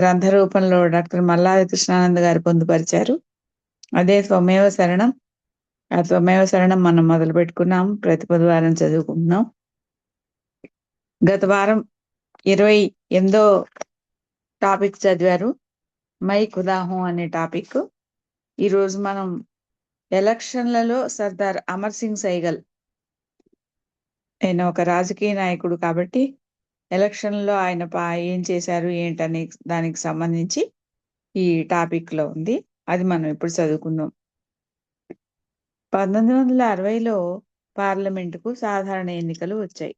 గ్రంథ రూపంలో డాక్టర్ మల్లాది కృష్ణానంద్ గారు పొందుపరిచారు. అదే త్వమేవ శరణం. ఆ త్వమేవ శరణం మనం మొదలు పెట్టుకున్నాం, ప్రతి బుధవారం చదువుకుంటున్నాం. గత వారం 28వ టాపిక్ చదివారు, మై ఖుదాహూ అనే టాపిక్. ఈరోజు మనం ఎలక్షన్లలో సర్దార్ అమర్ సింగ్ సైగల్, ఆయన ఒక రాజకీయ నాయకుడు కాబట్టి ఎలక్షన్లో ఆయన ఏం చేశారు ఏంటనే దానికి సంబంధించి ఈ టాపిక్ లో ఉంది. అది మనం ఇప్పుడు చదువుకుందాం. 1960లో పార్లమెంటుకు సాధారణ ఎన్నికలు వచ్చాయి.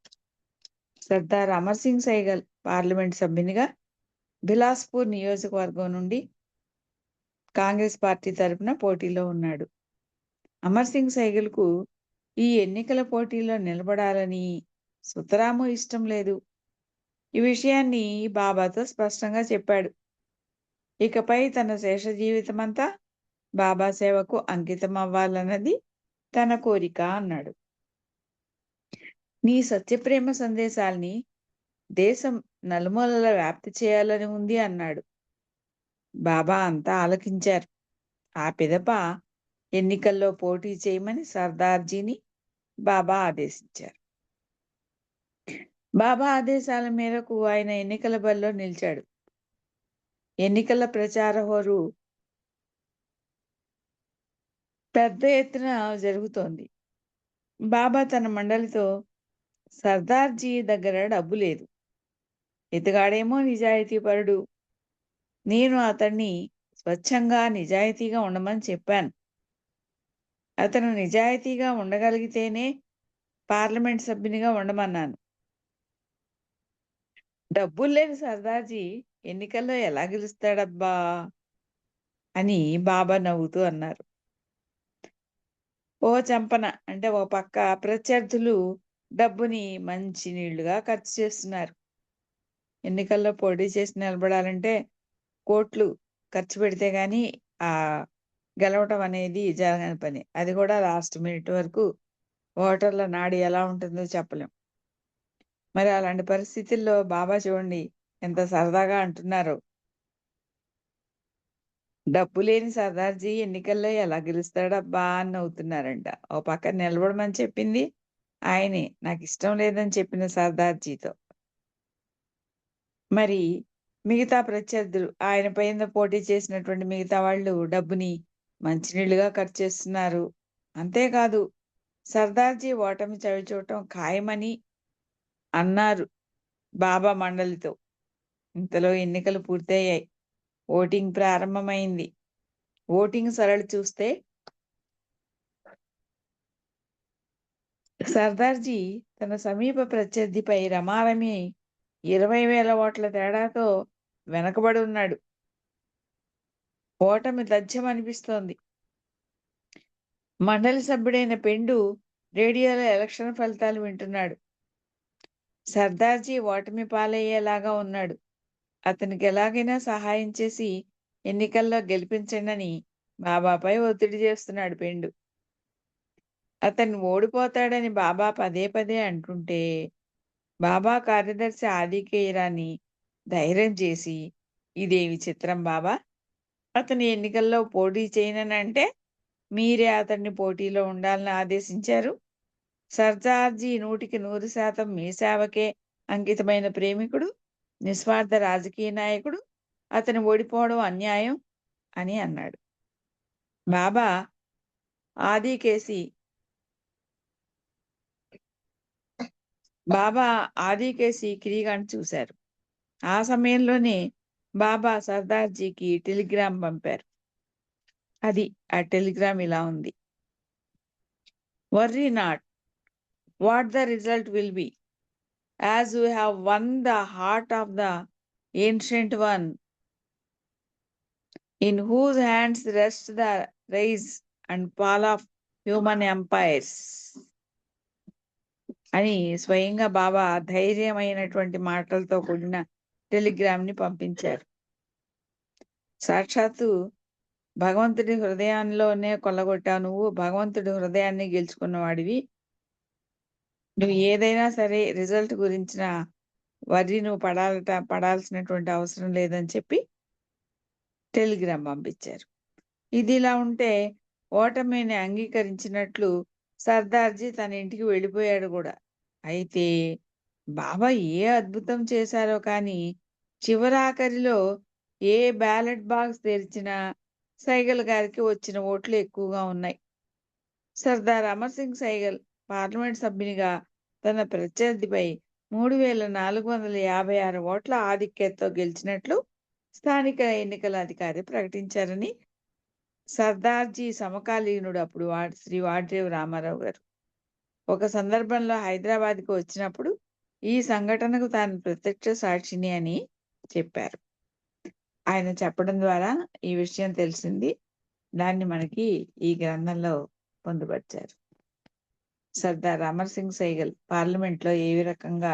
సర్దార్ అమర్ సింగ్ సైగల్ పార్లమెంట్ సభ్యునిగా బిలాస్పూర్ నియోజకవర్గం నుండి కాంగ్రెస్ పార్టీ తరపున పోటీలో ఉన్నాడు. అమర్ సింగ్ సైగల్కు ఈ ఎన్నికల పోటీలో నిలబడాలని సుతరాము ఇష్టం లేదు. ఈ విషయాన్ని బాబాతో స్పష్టంగా చెప్పాడు. ఇకపై తన శేష జీవితమంతా బాబా సేవకు అంకితం అవ్వాలన్నది తన కోరిక అన్నాడు. నీ సత్యప్రేమ సందేశాల్ని దేశం నలుమూలల వ్యాప్తి చేయాలని ఉంది అన్నాడు. బాబా అంతా ఆలకించారు. ఆ పిదప ఎన్నికల్లో పోటీ చేయమని సర్దార్జీని బాబా ఆదేశించారు. బాబా ఆదేశాల మేరకు ఆయన ఎన్నికల బరిలో నిలిచాడు. ఎన్నికల ప్రచార హోరు పెద్ద ఎత్తున జరుగుతోంది. బాబా తన మండలితో, సర్దార్జీ దగ్గర డబ్బు లేదు, ఇతగాడేమో నిజాయితీపరుడు, నేను అతన్ని స్వచ్ఛంగా నిజాయితీగా ఉండమని చెప్పాను. అతను నిజాయితీగా ఉండగలిగితేనే పార్లమెంట్ సభ్యునిగా ఉండమన్నాను. డబ్బులు లేని సర్దార్జీ ఎన్నికల్లో ఎలా గెలుస్తాడబ్బా అని బాబా నవ్వుతూ అన్నారు. ఓ చంపన అంటే ఓ పక్క ప్రత్యర్థులు డబ్బుని మంచి నీళ్లుగా ఖర్చు చేస్తున్నారు. ఎన్నికల్లో పోటీ చేసి నిలబడాలంటే కోట్లు ఖర్చు పెడితే గానీ ఆ గెలవటం అనేది జరగని పని. అది కూడా లాస్ట్ మినిట్ వరకు ఓటర్ల నాడి ఎలా ఉంటుందో చెప్పలేం. మరి అలాంటి పరిస్థితుల్లో బాబా చూడండి ఎంత సరదాగా అంటున్నారో, డబ్బు లేని సర్దార్జీ ఎన్నికల్లో ఎలా గెలుస్తాడబ్బా అని నవ్వుతున్నారంట. ఓ పక్క నిలబడమని చెప్పింది ఆయనే, నాకు ఇష్టం లేదని చెప్పిన సర్దార్జీతో. మరి మిగతా ప్రత్యర్థులు, ఆయన పైన పోటీ చేసినటువంటి మిగతా వాళ్ళు డబ్బుని మంచినీళ్లుగా ఖర్చు చేస్తున్నారు. అంతేకాదు సర్దార్జీ ఓటమి చవిచూడటం ఖాయమని అన్నారు బాబా మండలితో. ఇంతలో ఎన్నికలు పూర్తయ్యాయి. ఓటింగ్ ప్రారంభమైంది. ఓటింగ్ సరళి చూస్తే సర్దార్జీ తన సమీప ప్రత్యర్థిపై రమారమి 20,000 ఓట్ల తేడాతో వెనకబడి ఉన్నాడు. ఓటమి తథ్యం అనిపిస్తోంది. మండలి సభ్యుడైన పెండు రేడియోలో ఎలక్షన్ ఫలితాలు వింటున్నాడు. సర్దార్జీ ఓటమి పాలయ్యేలాగా ఉన్నాడు. అతనికి ఎలాగైనా సహాయం చేసి ఎన్నికల్లో గెలిపించండి బాబాపై ఒత్తిడి చేస్తున్నాడు పెండు. అతన్ని ఓడిపోతాడని బాబా పదే పదే అంటుంటే బాబా కార్యదర్శి ఆదికేయరాన్ని ధైర్యం చేసి, ఇదేమి చిత్రం బాబా, అతని ఎన్నికల్లో పోటీ చేయనని అంటే మీరే అతన్ని పోటీలో ఉండాలని ఆదేశించారు. సర్దార్జీ 100% మీ సేవకే అంకితమైన ప్రేమికుడు, నిస్వార్థ రాజకీయ నాయకుడు, అతను ఓడిపోవడం అన్యాయం అని అన్నాడు. బాబా ఆదికేసి కిరీగాన్ని చూశారు. ఆ సమయంలోనే బాబా సర్దార్జీకి టెలిగ్రామ్ పంపారు. అది ఆ టెలిగ్రామ్ ఇలా ఉంది: worry not what the result will be, as you have won the heart of the ancient one, in whose hands rests the rise and fall of human empires అని స్వయంగా బాబా ధైర్యమైనటువంటి మాటలతో కూడిన టెలిగ్రామ్ ని పంపించారు. సాక్షాత్తు భగవంతుడి హృదయంలోనే కొల్లగొట్టావు నువ్వు, భగవంతుడి హృదయాన్ని గెలుచుకున్నవాడివి, నువ్వు ఏదైనా సరే రిజల్ట్ గురించిన వర్రీ నువ్వు పడాల్సినటువంటి అవసరం లేదని చెప్పి టెలిగ్రామ్ పంపించారు. ఇదిలా ఉంటే ఓటమిని అంగీకరించినట్లు సర్దార్జీ తన ఇంటికి వెళ్ళిపోయాడు గూడా. అయితే బాబా ఏ అద్భుతం చేశారో కానీ చివరాఖరిలో ఏ బ్యాలెట్ బాక్స్ తెరిచినా సైగల్ గారికి వచ్చిన ఓట్లు ఎక్కువగా ఉన్నాయి. సర్దార్ అమర్ సింగ్ సైగల్ పార్లమెంట్ సభ్యునిగా తన ప్రత్యర్థిపై 3456 ఓట్ల ఆధిక్యతతో గెలిచినట్లు స్థానిక ఎన్నికల అధికారి ప్రకటించారని సర్దార్జీ సమకాలీనుడు అప్పుడు శ్రీ వాడ్రేవు రామారావు గారు ఒక సందర్భంలో హైదరాబాద్కి వచ్చినప్పుడు ఈ సంఘటనకు తాను ప్రత్యక్ష సాక్షిని అని చెప్పారు. ఆయన చెప్పడం ద్వారా ఈ విషయం తెలిసింది. దాన్ని మనకి ఈ గ్రంథంలో పొందుపరిచారు. సర్దార్ అమర్ సింగ్ సైగల్ పార్లమెంట్లో ఏ రకంగా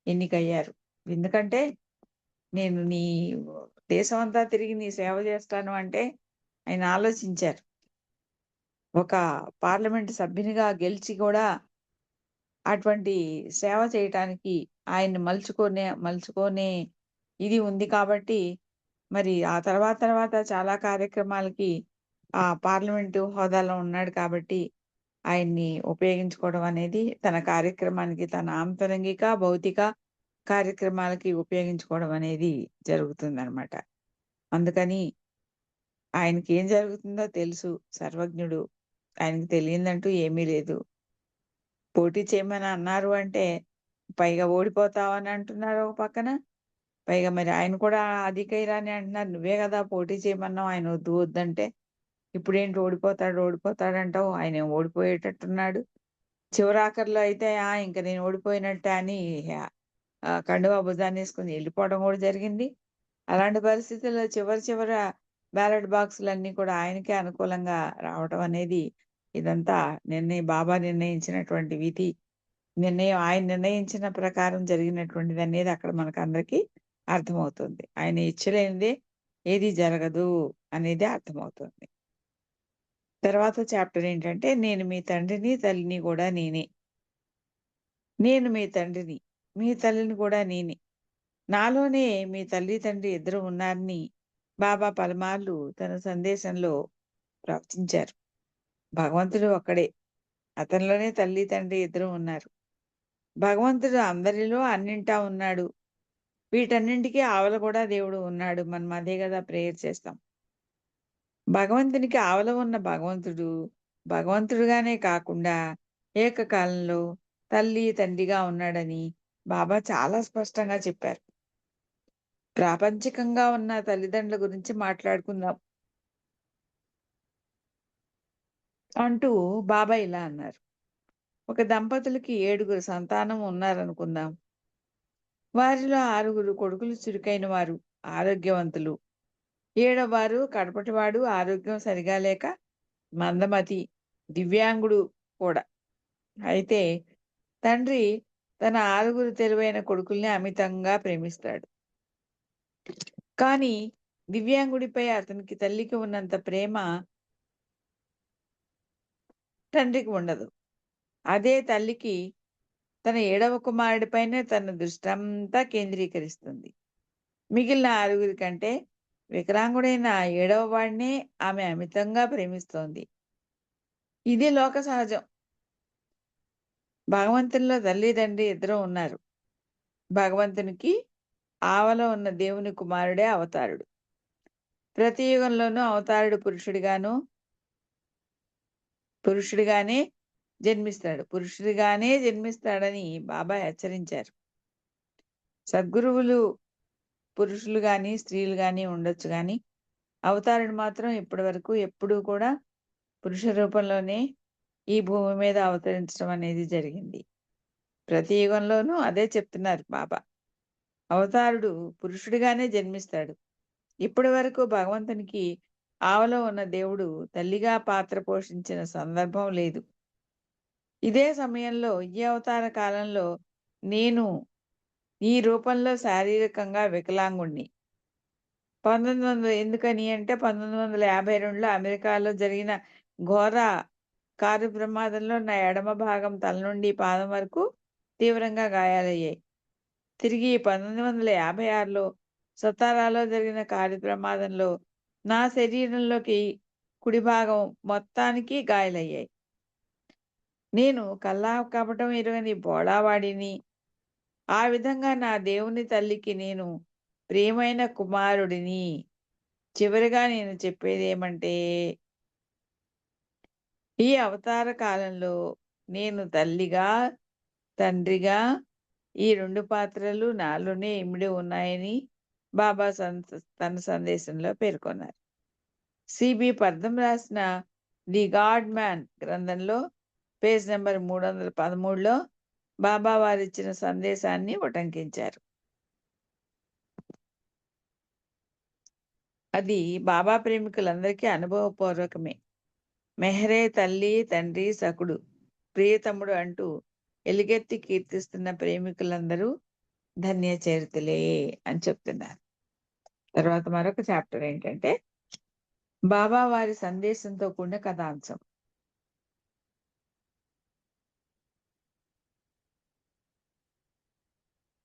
ఎన్నికయ్యారు. ఎందుకంటే నేను నీ దేశం అంతా తిరిగి నీ సేవ చేస్తాను అంటే ఆయన ఆలోచించారు. ఒక పార్లమెంట్ సభ్యునిగా గెలిచి కూడా అటువంటి సేవ చేయటానికి ఆయన్ని మలుచుకునే ఇది ఉంది కాబట్టి మరి ఆ తర్వాత చాలా కార్యక్రమాలకి ఆ పార్లమెంటు హోదాలో ఉన్నాడు కాబట్టి ఆయన్ని ఉపయోగించుకోవడం అనేది తన కార్యక్రమానికి తన ఆంతరంగిక భౌతిక కార్యక్రమాలకి ఉపయోగించుకోవడం అనేది జరుగుతుందన్నమాట. అందుకని ఆయనకి ఏం జరుగుతుందో తెలుసు, సర్వజ్ఞుడు. ఆయనకి తెలియదంటూ ఏమీ లేదు. పోటీ చేయమని అన్నారు అంటే పైగా ఓడిపోతావని అంటున్నారు ఒక పక్కన. పైగా మరి ఆయన కూడా అధికైరాని అంటున్నారు. నువ్వే కదా పోటీ చేయమన్నావు, ఆయన వద్దంటే ఇప్పుడేంటి ఓడిపోతాడంటావు. ఆయన ఓడిపోయేటట్టున్నాడు. చివరాఖరిలో అయితే ఇంక నేను ఓడిపోయినట్టే అని కండువా భుజాన్నేసుకొని వెళ్ళిపోవడం కూడా జరిగింది. అలాంటి పరిస్థితుల్లో చివర బ్యాలెట్ బాక్సులన్నీ కూడా ఆయనకే అనుకూలంగా రావటం అనేది ఇదంతా బాబా నిర్ణయించినటువంటి విధి నిర్ణయం. ఆయన నిర్ణయించిన ప్రకారం జరిగినటువంటిది అనేది అక్కడ మనకందరికీ అర్థమవుతుంది. ఆయన ఇచ్చలేనిదే ఏది జరగదు అనేది అర్థమవుతుంది. తర్వాత చాప్టర్ ఏంటంటే నేను మీ తండ్రిని తల్లిని కూడా నేనే. నేను మీ తండ్రిని మీ తల్లిని కూడా నేనే. నాలోనే మీ తల్లి తండ్రి ఇద్దరు ఉన్నారని బాబా పలుమార్లు తన సందేశంలో ప్రవచించారు. భగవంతుడు ఒక్కడే, అతనిలోనే తల్లి తండ్రి ఇద్దరు ఉన్నారు. భగవంతుడు అందరిలో అన్నింటా ఉన్నాడు. వీటన్నింటికి ఆవల కూడా దేవుడు ఉన్నాడు. మనం అదే కదా ప్రేయర్ చేస్తాం. భగవంతునికి ఆవల ఉన్న భగవంతుడుగానే కాకుండా ఏకకాలంలో తల్లి తండ్రిగా ఉన్నాడని బాబా చాలా స్పష్టంగా చెప్పారు. ప్రాపంచికంగా ఉన్న తల్లిదండ్రుల గురించి మాట్లాడుకుందాం అంటూ బాబా ఇలా అన్నారు. ఒక దంపతులకి 7 సంతానం ఉన్నారనుకుందాం. వారిలో 6 కొడుకులు చురుకైన వారు, ఆరోగ్యవంతులు. 7వ వారు కడపటివాడు, ఆరోగ్యం సరిగా లేక మందమతి, దివ్యాంగుడు కూడా. అయితే తండ్రి తన 6 తెలివైన కొడుకుల్ని అమితంగా ప్రేమిస్తాడు. కానీ దివ్యాంగుడిపై అతనికి తల్లికి ఉన్నంత ప్రేమ తండ్రికి ఉండదు. అదే తల్లికి తన 7వ కుమారుడిపైనే తన దృష్టంతా కేంద్రీకరిస్తుంది. మిగిలిన 6 కంటే వికలాంగుడైన 7వ వాడినే ఆమె అమితంగా ప్రేమిస్తోంది. ఇది లోక సహజం. భగవంతునిలో తల్లి తండ్రి ఇద్దరు ఉన్నారు. భగవంతునికి ఆవల ఉన్న దేవుని కుమారుడే అవతారుడు. ప్రతి యుగంలోనూ అవతారుడు పురుషుడిగానే జన్మిస్తాడని బాబా హెచ్చరించారు. సద్గురువులు పురుషులు గాని స్త్రీలు గాని ఉండొచ్చు గాని అవతారుడు మాత్రం ఇప్పటి వరకు ఎప్పుడూ కూడా పురుష రూపంలోనే ఈ భూమి మీద అవతరించడం అనేది జరిగింది. ప్రతి యుగంలోనూ అదే చెప్తున్నారు బాబా. అవతారుడు పురుషుడిగానే జన్మిస్తాడు. ఇప్పటి వరకు భగవంతునికి ఆవలో ఉన్న దేవుడు తల్లిగా పాత్ర పోషించిన సందర్భం లేదు. ఇదే సమయంలో ఈ అవతార కాలంలో నేను ఈ రూపంలో శారీరకంగా వికలాంగుణ్ణి. 1952లో అమెరికాలో జరిగిన ఘోర కారు ప్రమాదంలో నా ఎడమ భాగం తల నుండి పాదం వరకు తీవ్రంగా గాయాలయ్యాయి. తిరిగి 1956లో సతారాలో జరిగిన కారు ప్రమాదంలో నా శరీరంలోకి కుడి భాగం మొత్తానికి గాయాలయ్యాయి. నేను కల్లా కపటం ఎరుగని బోళావాడిని. ఆ విధంగా నా దేవుని తల్లికి నేను ప్రియమైన కుమారుడిని. చివరిగా నేను చెప్పేదేమంటే, ఈ అవతార కాలంలో నేను తల్లిగా, తండ్రిగా ఈ 2 పాత్రలు నాలోనే ఇమిడి ఉన్నాయని బాబా తన సందేశంలో పేర్కొన్నారు. సిబి పర్థం రాసిన 'ది గాడ్ మ్యాన్' గ్రంథంలో పేజ్ నంబర్ 313లో బాబా వారిచ్చిన సందేశాన్ని ఉటంకించారు. అది బాబా ప్రేమికులందరికీ అనుభవపూర్వకమే. మెహరే తల్లి, తండ్రి, సకుడు, ప్రియతముడు అంటూ ఎలుగెత్తి కీర్తిస్తున్న ప్రేమికులందరూ ధన్యచరితులే అని చెప్తున్నారు. తర్వాత మరొక చాప్టర్ ఏంటంటే, బాబా వారి సందేశంతో కూడిన కథాంశం.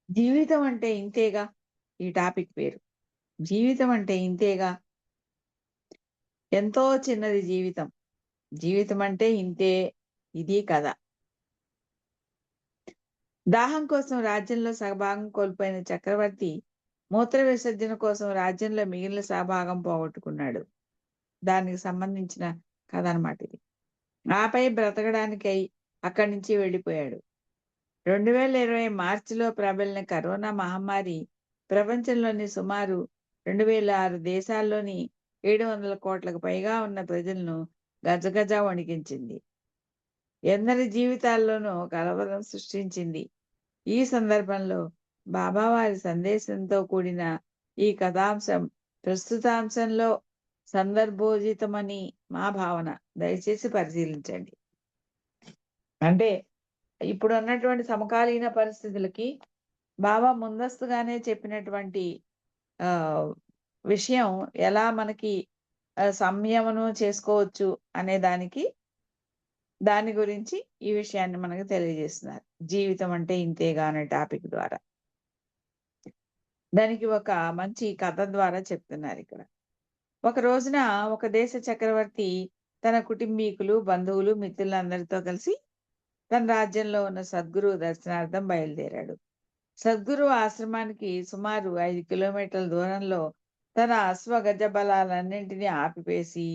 జీవితం అంటే ఇంతేగా ఈ టాపిక్ పేరు. జీవితం అంటే ఇంతేగా, ఎంతో చిన్నది జీవితం. జీవితం అంటే ఇంతే, ఇది కథ. దాహం కోసం రాజ్యంలో సగభాగం కోల్పోయిన చక్రవర్తి మూత్ర విసర్జన కోసం రాజ్యంలో మిగిలిన సగభాగం పోగొట్టుకున్నాడు. దానికి సంబంధించిన కథ అన్నమాట ఇది. ఆపై బ్రతకడానికై అక్కడి నుంచి వెళ్ళిపోయాడు. 2020 మార్చిలో ప్రబలిన కరోనా మహమ్మారి ప్రపంచంలోని సుమారు 2006 దేశాల్లోని 700 కోట్లకు పైగా ఉన్న ప్రజలను గజగజ వణికించింది. ఎందరి జీవితాల్లోనూ కలవరం సృష్టించింది. ఈ సందర్భంలో బాబావారి సందేశంతో కూడిన ఈ కథాంశం ప్రస్తుతాంశంలో సందర్భోచితమని మా భావన. దయచేసి పరిశీలించండి. అంటే ఇప్పుడు ఉన్నటువంటి సమకాలీన పరిస్థితులకి బాబా ముందస్తుగానే చెప్పినటువంటి విషయం ఎలా మనకి సంయమనం చేసుకోవచ్చు అనే దాని గురించి ఈ విషయాన్ని మనకు తెలియజేస్తున్నారు. జీవితం అంటే ఇంతేగా అనే టాపిక్ ద్వారా. దానికి ఒక మంచి కథ ద్వారా చెప్తున్నారు ఇక్కడ. ఒక రోజున ఒక దేశ చక్రవర్తి తన కుటుంబీకులు, బంధువులు, మిత్రులందరితో కలిసి తన రాజ్యంలో ఉన్న సద్గురు దర్శనార్థం బయలుదేరాడు. సద్గురు ఆశ్రమానికి సుమారు 5 కిలోమీటర్ల దూరంలో తన అశ్వగజ బలాలన్నింటినీ ఆపివేసి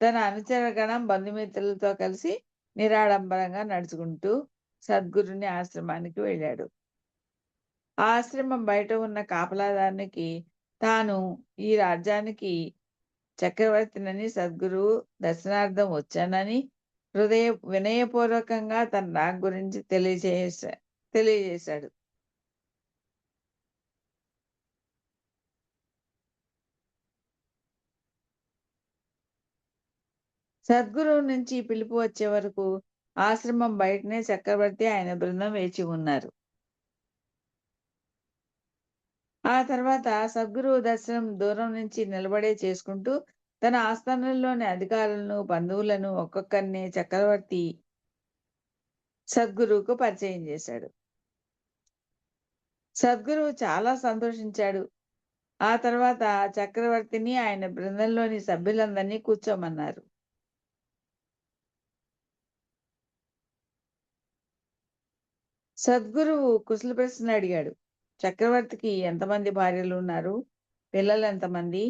తన అనుచరగణం, బంధుమిత్రులతో కలిసి నిరాడంబరంగా నడుచుకుంటూ సద్గురుని ఆశ్రమానికి వెళ్ళాడు. ఆ ఆశ్రమం బయట ఉన్న కాపలాదారునికి తాను ఈ రాజ్యానికి చక్రవర్తినని, సద్గురువు దర్శనార్థం వచ్చానని వినయపూర్వకంగా తన రాక గురించి తెలియజేశాడు. సద్గురువు నుంచి పిలుపు వచ్చే వరకు ఆశ్రమం బయటనే చక్రవర్తి, ఆయన బృందం వేచి ఉన్నారు. ఆ తర్వాత సద్గురువు దర్శనం దూరం నుంచి నిలబడే చేసుకుంటూ తన ఆస్థానంలోని అధికారులను, బంధువులను ఒక్కొక్కరిని చక్రవర్తి సద్గురువుకు పరిచయం చేశాడు. సద్గురువు చాలా సంతోషించాడు. ఆ తర్వాత చక్రవర్తిని, ఆయన బృందంలోని సభ్యులందరినీ కూర్చోమన్నారు. సద్గురువు కుశల ప్రశ్నలు అడిగాడు. చక్రవర్తికి ఎంతమంది భార్యలు ఉన్నారు? పిల్లలు ఎంతమంది?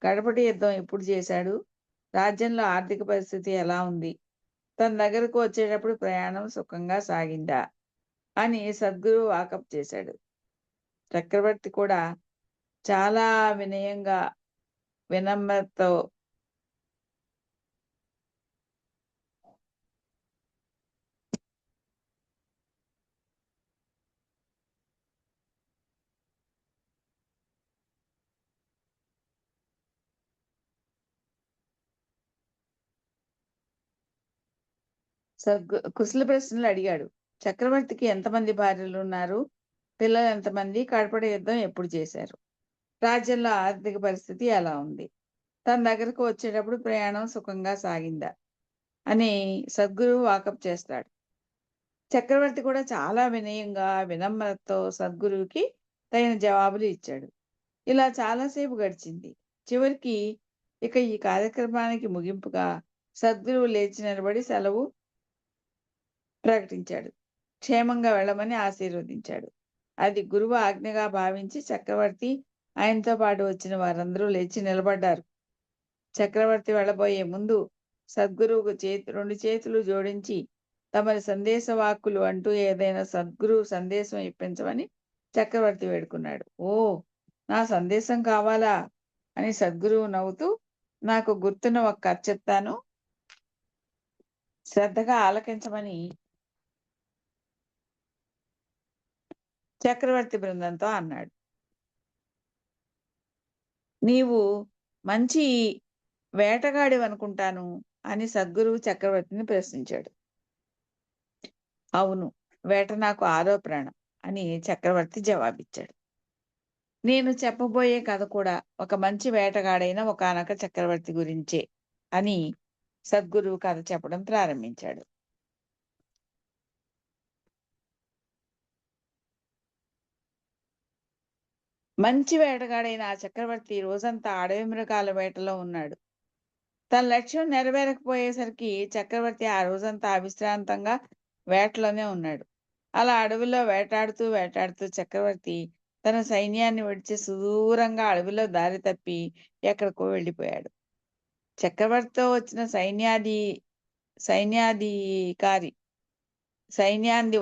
కడపటి యుద్ధం ఎప్పుడు చేశాడు? రాజ్యంలో ఆర్థిక పరిస్థితి ఎలా ఉంది? తన దగ్గరకు వచ్చేటప్పుడు ప్రయాణం సుఖంగా సాగిందా అని సద్గురువు వాకప్ చేశాడు. చక్రవర్తి కూడా చాలా వినయంగా, వినమ్రతతో కుశల ప్రశ్నలు అడిగాడు. చక్రవర్తికి ఎంతమంది భార్యలు ఉన్నారు? పిల్లలు ఎంతమంది? కడపటి యుద్ధం ఎప్పుడు చేశారు? రాజ్యంలో ఆర్థిక పరిస్థితి ఎలా ఉంది? తన దగ్గరకు వచ్చేటప్పుడు ప్రయాణం సుఖంగా సాగిందా అని సద్గురువు వాకప్ చేస్తాడు. చక్రవర్తి కూడా చాలా వినయంగా, వినమ్రతతో సద్గురువుకి తగిన జవాబులు ఇచ్చాడు. ఇలా చాలాసేపు గడిచింది. చివరికి ఇక ఈ కార్యక్రమానికి ముగింపుగా సద్గురువు లేచి నిలబడి సెలవు ప్రకటించాడు. క్షేమంగా వెళ్ళమని ఆశీర్వదించాడు. అది గురువు ఆజ్ఞగా భావించి చక్రవర్తి, ఆయనతో పాటు వచ్చిన వారందరూ లేచి నిలబడ్డారు. చక్రవర్తి వెళ్ళబోయే ముందు సద్గురువుకు రెండు చేతులు జోడించి తమరి సందేశ వాక్కులు అంటూ ఏదైనా సద్గురువు సందేశం ఇప్పించమని చక్రవర్తి వేడుకున్నాడు. ఓ, నా సందేశం కావాలా అని సద్గురువు నవ్వుతూ, నాకు గుర్తున్న ఒక కథ చెప్తాను, శ్రద్ధగా ఆలకించమని చక్రవర్తి బృందంతో అన్నాడు. నీవు మంచి వేటగాడివనుకుంటాను అని సద్గురువు చక్రవర్తిని ప్రశ్నించాడు. అవును, వేట నాకు ఆరో ప్రాణం అని చక్రవర్తి జవాబిచ్చాడు. నేను చెప్పబోయే కథ కూడా ఒక మంచి వేటగాడైన ఒకానొక చక్రవర్తి గురించే అని సద్గురువు కథ చెప్పడం ప్రారంభించాడు. మంచి వేటగాడైన ఆ చక్రవర్తి రోజంతా అడవి మృగాల వేటలో ఉన్నాడు. తన లక్ష్యం నెరవేరకపోయేసరికి చక్రవర్తి ఆ రోజంతా అవిశ్రాంతంగా వేటలోనే ఉన్నాడు. అలా అడవిలో వేటాడుతూ వేటాడుతూ చక్రవర్తి తన సైన్యాన్ని విడిచి సుదూరంగా అడవిలో దారి తప్పి ఎక్కడికో వెళ్ళిపోయాడు. చక్రవర్తితో వచ్చిన సైన్యాన్ని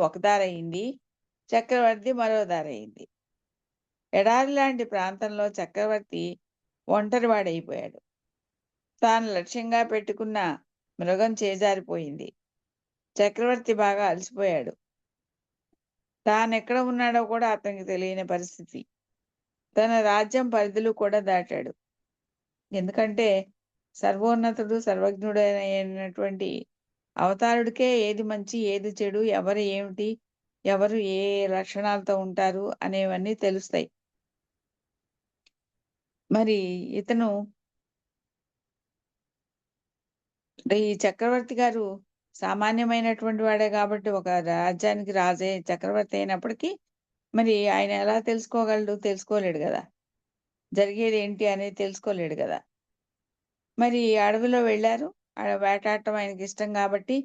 ఒక దారయింది, చక్రవర్తి మరో దారయింది. ఎడారి లాంటి ప్రాంతంలో చక్రవర్తి ఒంటరివాడైపోయాడు. తాను లక్ష్యంగా పెట్టుకున్న మృగం చేజారిపోయింది. చక్రవర్తి బాగా అలసిపోయాడు. తానెక్కడ ఉన్నాడో కూడా అతనికి తెలియని పరిస్థితి. తన రాజ్యం పరిధులు కూడా దాటాడు. ఎందుకంటే సర్వోన్నతుడు, సర్వజ్ఞుడైనటువంటి అవతారుడికే ఏది మంచి, ఏది చెడు, ఎవరు ఏమిటి, ఎవరు ఏ లక్షణాలతో ఉంటారు అనేవన్నీ తెలుస్తాయి. మరి ఇతను ఈ చక్రవర్తి గారు సామాన్యమైనటువంటి వాడే కాబట్టి, ఒక రాజ్యానికి రాజే చక్రవర్తి అయినప్పటికీ మరి ఆయన ఎలా తెలుసుకోగలడు? తెలుసుకోలేడు కదా! జరిగేది ఏంటి అనేది తెలుసుకోలేడు కదా! మరి అడవిలో వెళ్ళారు. వేటాడటం ఆయనకి ఇష్టం కాబట్టి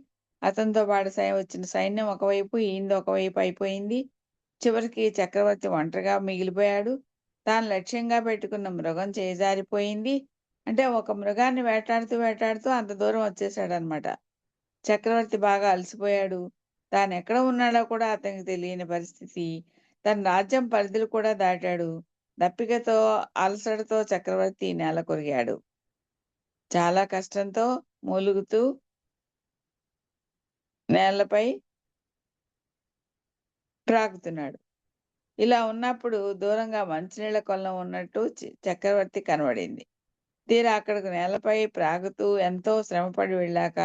అతనితో పాటు వచ్చిన సైన్యం ఒకవైపు, ఈయనది ఒకవైపు అయిపోయింది. చివరికి చక్రవర్తి ఒంటరిగా మిగిలిపోయాడు. తాను లక్ష్యంగా పెట్టుకున్న మృగం చేజారిపోయింది. అంటే ఒక మృగాన్ని వేటాడుతూ వేటాడుతూ అంత దూరం వచ్చేసాడనమాట. చక్రవర్తి బాగా అలసిపోయాడు. తానెక్కడ ఉన్నాడో కూడా అతనికి తెలియని పరిస్థితి. తన రాజ్యం పరిధులు కూడా దాటాడు. దప్పికతో, అలసటతో చక్రవర్తి నేల కొరిగాడు. చాలా కష్టంతో మూలుగుతూ నేలపై ప్రాకుతున్నాడు. ఇలా ఉన్నప్పుడు దూరంగా మంచినీళ్ల కొలను ఉన్నట్టు చక్రవర్తి కనబడింది. తీరా అక్కడికి నేలపై ప్రాగుతూ ఎంతో శ్రమపడి వెళ్ళాక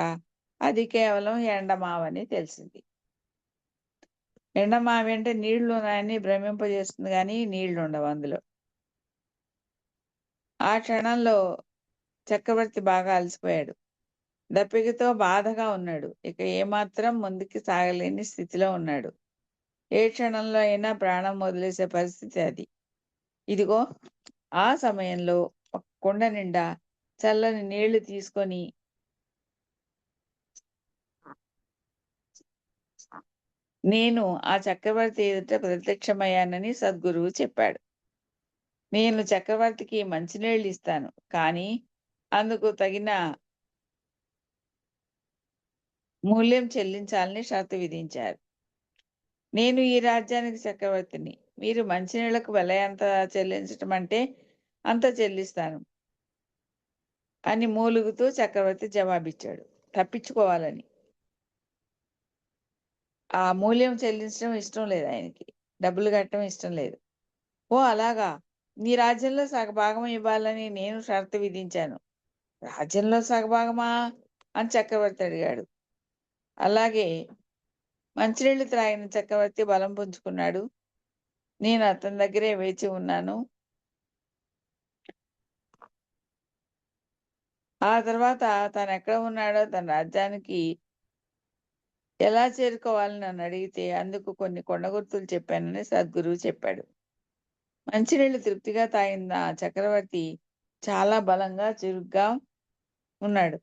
అది కేవలం ఎండమావని తెలిసింది. ఎండమావి అంటే నీళ్లు ఉన్నాయని భ్రమింపజేస్తుంది, కానీ నీళ్లు ఉండవు అందులో. ఆ క్షణంలో చక్రవర్తి బాగా అలసిపోయాడు. దప్పికతో బాధగా ఉన్నాడు. ఇక ఏమాత్రం ముందుకి సాగలేని స్థితిలో ఉన్నాడు. ఏ క్షణంలో అయినా ప్రాణం వదిలేసే పరిస్థితి అది. ఇదిగో ఆ సమయంలో ఒక కుండ నిండా చల్లని నీళ్లు తీసుకొని నేను ఆ చక్రవర్తి ఎదుట ప్రత్యక్షమయ్యానని సద్గురువు చెప్పాడు. నేను చక్రవర్తికి మంచినీళ్ళు ఇస్తాను, కానీ అందుకు తగిన మూల్యం చెల్లించాలని షరతు విధించారు. నేను ఈ రాజ్యానికి చక్రవర్తిని. మీరు మంచినీళ్లకు వెల ఎంత చెల్లించటం అంటే అంత చెల్లిస్తాను అని మూలుగుతూ చక్రవర్తి జవాబిచ్చాడు, తప్పించుకోవాలని. ఆ మూల్యం చెల్లించడం ఇష్టం లేదు ఆయనకి. డబ్బులు కట్టడం ఇష్టం లేదు. ఓ అలాగా, నీ రాజ్యంలో సగభాగం ఇవ్వాలని నేను షరతు విధించాను. రాజ్యంలో సగభాగమా అని చక్రవర్తి అడిగాడు. అలాగే మంచినీళ్లు త్రాగిన చక్రవర్తి బలం పుంజుకున్నాడు. నేను అతని దగ్గరే వేచి ఉన్నాను. ఆ తర్వాత తను ఎక్కడ ఉన్నాడో, తన రాజ్యానికి ఎలా చేరుకోవాలని నన్ను అడిగితే అందుకు కొన్ని కొండ గుర్తులు చెప్పానని సద్గురువు చెప్పాడు. మంచినీళ్లు తృప్తిగా తాగిన చక్రవర్తి చాలా బలంగా, చురుగ్గా ఉన్నాడు.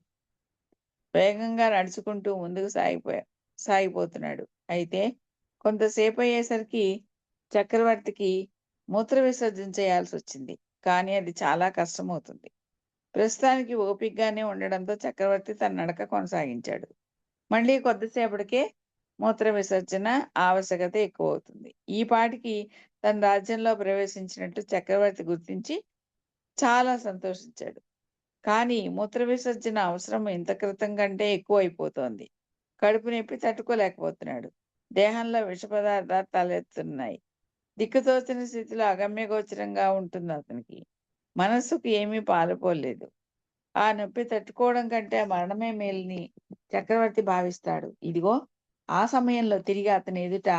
వేగంగా నడుచుకుంటూ ముందుకు సాగిపోతున్నాడు. అయితే కొంతసేపయ్యేసరికి చక్రవర్తికి మూత్ర విసర్జన చేయాల్సొచ్చింది. కానీ అది చాలా కష్టమవుతుంది. ప్రస్తుతానికి ఓపికగానే ఉండడంతో చక్రవర్తి తన నడక కొనసాగించాడు. మళ్ళీ కొద్దిసేపటికే మూత్ర విసర్జన ఆవశ్యకత ఎక్కువవుతుంది. ఈ పాటికి తన రాజ్యంలో ప్రవేశించినట్టు చక్రవర్తి గుర్తించి చాలా సంతోషించాడు. కానీ మూత్ర విసర్జన అవసరం ఇంత క్రితం కంటే ఎక్కువైపోతోంది. కడుపు నొప్పి తట్టుకోలేకపోతున్నాడు. దేహంలో విష పదార్థాలు తలెత్తుతున్నాయి. దిక్కుతోచని స్థితిలో అగమ్యగోచరంగా ఉంటుంది అతనికి. మనస్సుకు ఏమీ పాలుపోలేదు. ఆ నొప్పి తట్టుకోవడం కంటే మరణమే మేలని చక్రవర్తి భావిస్తాడు. ఇదిగో ఆ సమయంలో తిరిగి అతని ఎదుట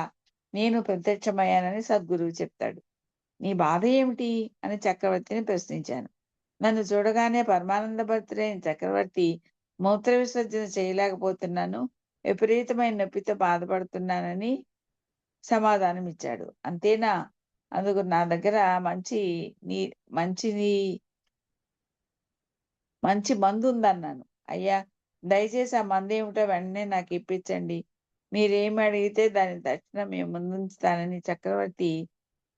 నేను ప్రత్యక్షమయ్యానని సద్గురువు చెప్తాడు. నీ బాధ ఏమిటి అని చక్రవర్తిని ప్రశ్నించాను. నన్ను చూడగానే పరమానంద భరితుడైన చక్రవర్తి మూత్ర విసర్జన చేయలేకపోతున్నాను, విపరీతమైన నొప్పితో బాధపడుతున్నానని సమాధానం ఇచ్చాడు. అంతేనా? అందుకు నా దగ్గర మంచి మందు ఉందన్నాను. అయ్యా, దయచేసి ఆ మందు ఏమిటో వెంటనే నాకు ఇప్పించండి. మీరేమి అడిగితే దాన్ని తక్షణం మేము ముందుంచుతానని చక్రవర్తి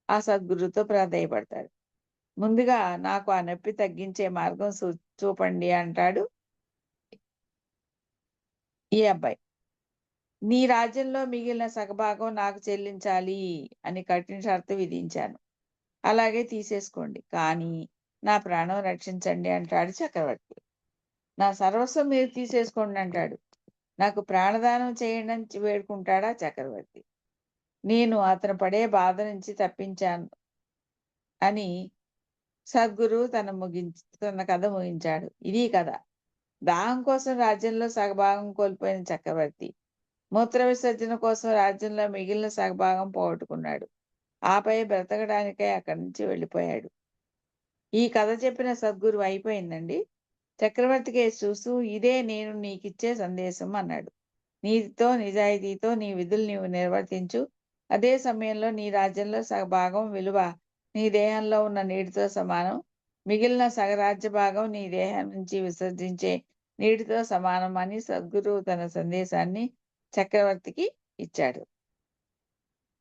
ఆ సద్గురుతో ప్రాధేయపడతాడు. ముందుగా నాకు ఆ నొప్పి తగ్గించే మార్గం చూపండి అంటాడు ఈ అబ్బాయి. నీ రాజ్యంలో మిగిలిన సగభాగం నాకు చెల్లించాలి అని కఠిన షరతు విధించాను. అలాగే తీసేసుకోండి, కానీ నా ప్రాణం రక్షించండి అంటాడు చక్రవర్తి. నా సర్వస్వం మీరు తీసేసుకోండి అంటాడు. నాకు ప్రాణదానం చేయండి అని వేడుకుంటాడా చక్రవర్తి. నేను అతను పడే బాధ నుంచి తప్పించాను అని సద్గురు తన కథ ముగించాడు. ఇది కథ. దాహం కోసం రాజ్యంలో సగభాగం కోల్పోయిన చక్రవర్తి మూత్ర విసర్జన కోసం రాజ్యంలో మిగిలిన సగభాగం పోగొట్టుకున్నాడు. ఆపై బ్రతకడానికై అక్కడి నుంచి వెళ్ళిపోయాడు. ఈ కథ చెప్పిన సద్గురు అయిపోయిందండి. చక్రవర్తి కేసు చూస్తూ ఇదే నేను నీకిచ్చే సందేశం అన్నాడు. నీతితో నిజాయితీతో నీ విధులు నీవు నిర్వర్తించు. అదే సమయంలో నీ రాజ్యంలో సగభాగం విలువ నీ దేహంలో ఉన్న నీటితో సమానం. మిగిలిన సగరాజ్య భాగం నీ దేహం నుంచి విసర్జించే నీటితో సమానం అని సద్గురువు తన సందేశాన్ని చక్రవర్తికి ఇచ్చాడు.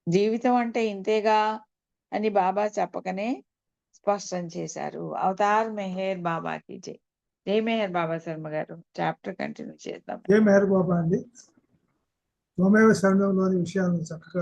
జీవితం అంటే ఇంతేగా అని బాబా చెప్పకనే స్పష్టం చేశారు. అవతార్ మెహర్ బాబాకి జై. జై మెహర్ బాబా శర్మ గారు. చాప్టర్ కంటిన్యూ చేద్దాం. జై మెహర్ బాబా అండి. త్వమేవ శరణంలోని విషయాలను చక్కగా